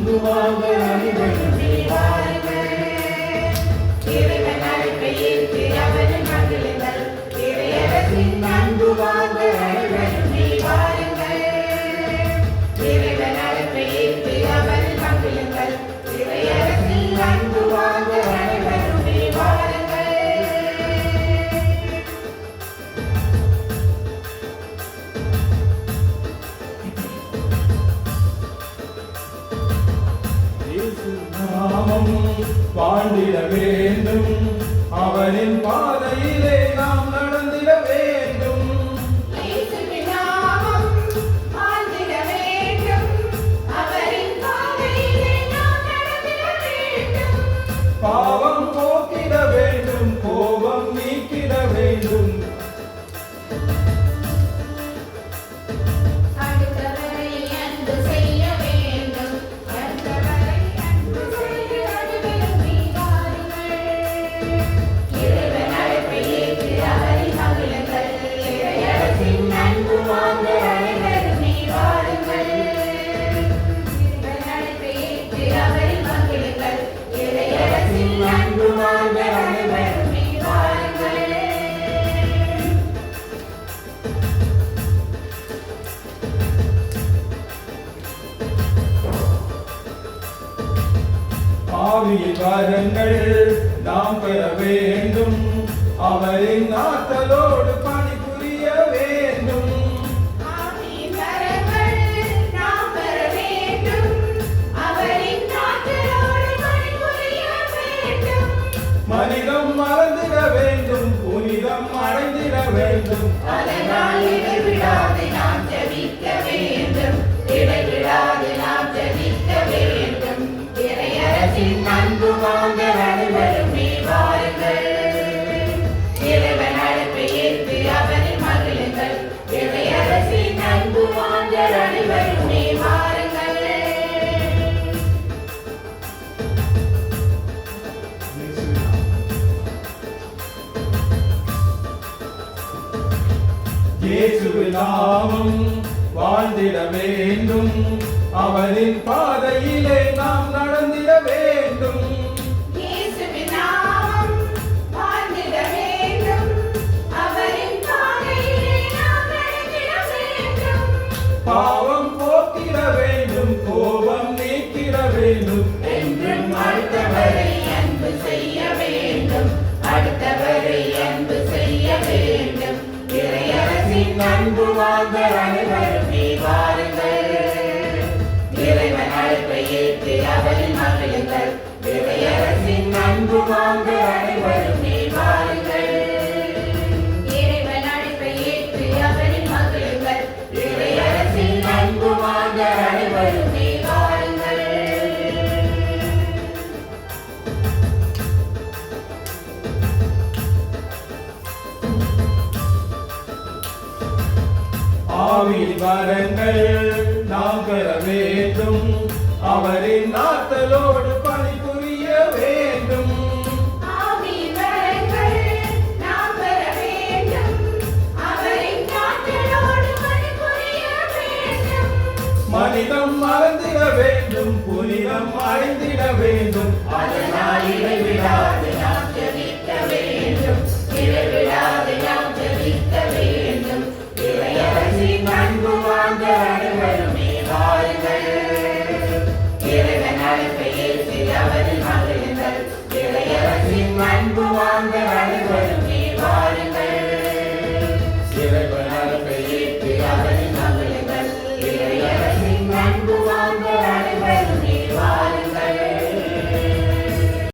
அன்புவாக அனைவருமே வாருங்கள். இறைவன் அழைப்பை ஏற்று அவரின் மகிழுங்கள். இறையரசின் அன்புவாக அனைவருமே வாருங்கள். இறைவன் அழைப்பை ஏற்று அவரின் மகிழுங்கள். இறையரசின் அன்புவாக அனைவருமே வாருங்கள். நாமம் வாழ்ந்திட வேண்டும், அவரின் பாதையிலே நாம் நடந்திட வேண்டும். இயேசுவின் நாமம் வாழ்ந்திட வேண்டும், அவரின் பாதையிலே நாம் நடந்திட வேண்டும். பாவம் போக்கிட வேண்டும், கோபம் நீக்கிட வேண்டும். அடுத்தவரை அன்பு செய்ய வேண்டும், அடுத்தவரை அன்பு செய்து அனைவருமே வாருங்கள். இறைவன் அழைப்பை ஏற்று அவரின் மகிழுங்கள். இறையரசின் அன்பு வாங்க அனைவருமே வாருங்கள். இறைவன் அழைப்பை ஏற்று அவரின் மகிழுங்கள். இறையரசின் அன்பு வாங்க அனைவருமே வாருங்கள். ஆவியில் வரங்கள் நாம் பெற வேண்டும், அவரின் ஆற்றலோடு பணிபுரிய வேண்டும். ஆவியின் வரங்கள் நாம் பெற வேண்டும், அவரின் ஆற்றலோடு பணிபுரிய வேண்டும். மனிதம் மறந்திட வேண்டும், புனிதம் அடைந்திட வேண்டும். அதனால் இடைவிடாது நாம் ஜெபிக்க வேண்டும், இடைவிடாது நாம் ஜெபிக்க வேண்டும். இறையரசின் அன்பு வாங்க அனைவருமே வாருங்கள். இறைவன் அழைப்பை ஏற்று அவரின் மகிழுங்கள். இறையரசின் அன்பு வாங்க அனைவருமே வாருங்கள். இயேசுவின் நாமம் வாழ்ந்திட வேண்டும், அவரின் பாதையிலே நாம் நடந்திட வேண்டும். இயேசுவின் நாமம் வாழ்ந்திட வேண்டும், அவரின் பாதையிலே நாம் நடந்திட வேண்டும். பாவம் போக்கிட வேண்டும், கோபம் நீக்கிட வேண்டும். என்றும் அடுத்தவரை அன்பு செய்ய வேண்டும், அடுத்தவரை அன்பு செய்ய வேண்டும். இறையரசின் அன்பு வாங்க அனைவருமே வாருங்கள். இறைவன் அழைப்பை ஏற்று அவரின் மகிழுங்கள். இறையரசின் அன்பு வாங்க அனைவருமே வாருங்கள். இறைவன் அழைப்பை ஏற்று அவரின் மகிழுங்கள். இறையரசின் அன்பு வாங்க அனைவருமே வாருங்கள். ஆவியில் வரங்கள் நாம் பெற வேண்டும், அவரின் ஆற்றலோடு பணிபுரிய வேண்டும். ஆவியின் வரங்கள் நாம் பெற வேண்டும், அவரின் ஆற்றலோடு பணிபுரிய வேண்டும். மனிதம் மறந்திட வேண்டும், புனிதம் அடைந்திட வேண்டும். அதனால் இடைவிடாது